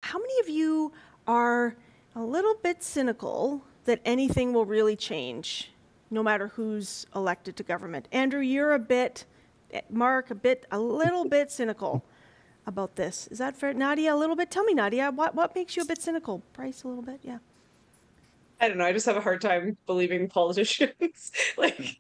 how many of you are a little bit cynical that anything will really change, no matter who's elected to government? Andrew, you're a bit, Mark, a little bit cynical about this. Is that fair? Nadia, a little bit? Tell me, Nadia, what makes you a bit cynical? Bryce, a little bit? Yeah. I don't know. I just have a hard time believing politicians. Like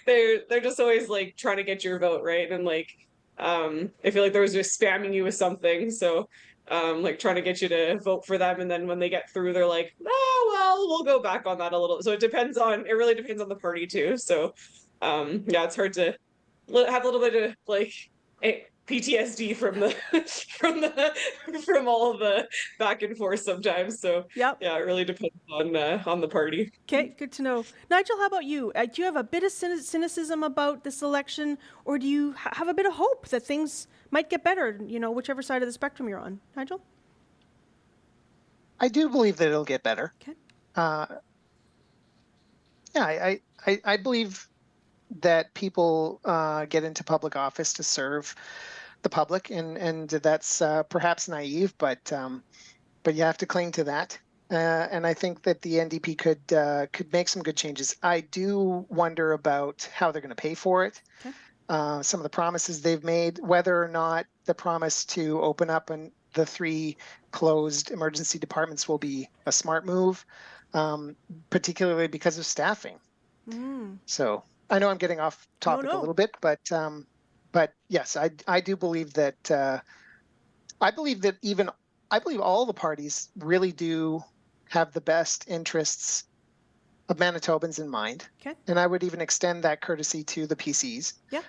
they're just always like trying to get your vote, right? And like I feel like they're just spamming you with something. So like trying to get you to vote for them, and then when they get through, they're like, oh well, we'll go back on that a little. So it really depends on the party too. So yeah, it's hard to have a little bit of like PTSD from the from all the back and forth sometimes. So Yep. yeah, it really depends on the party. Okay, good to know. Nigel, how about you? Do you have a bit of cynicism about this election, or do you have a bit of hope that things might get better, whichever side of the spectrum you're on? Nigel? I do believe that it'll get better. Okay. Yeah, I believe that people get into public office to serve the public, and that's perhaps naive, but you have to cling to that. And I think that the NDP could make some good changes. I do wonder about how they're going to pay for it. Okay. Some of the promises they've made, whether or not the promise to open up the 3 closed emergency departments will be a smart move, particularly because of staffing. So I know I'm getting off topic a little bit, but yes, I do believe that I believe all the parties really do have the best interests of Manitobans in mind. Okay. And I would even extend that courtesy to the PCs. Yeah.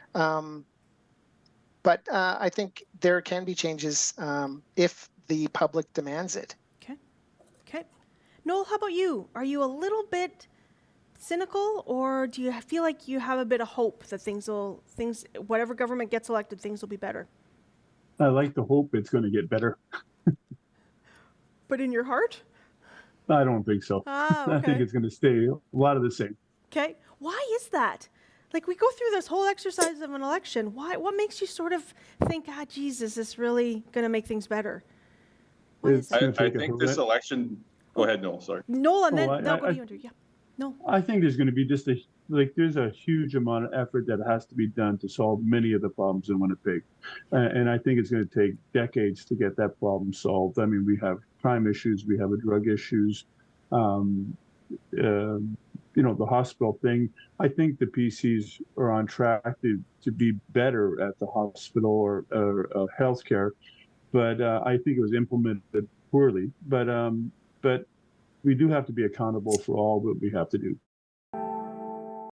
But I think there can be changes if the public demands it. Okay. Okay. Noel, how about you? Are you a little bit cynical, or do you feel like you have a bit of hope that whatever government gets elected, things will be better? I like to hope it's going to get better. But in your heart? I don't think so. Okay. I think it's going to stay a lot of the same. Okay. Why is that? Like, we go through this whole exercise of an election. What makes you sort of think, geez, is this really going to make things better? I think this election. Go ahead, Noel. Sorry. Noel, and then go to you, Andrew. Yeah. No. I think there's going to be there's a huge amount of effort that has to be done to solve many of the problems in Winnipeg. And I think it's going to take decades to get that problem solved. I mean, we have crime issues, we have drug issues, the hospital thing. I think the PCs are on track to be better at the hospital or healthcare, but I think it was implemented poorly. But we do have to be accountable for all that we have to do.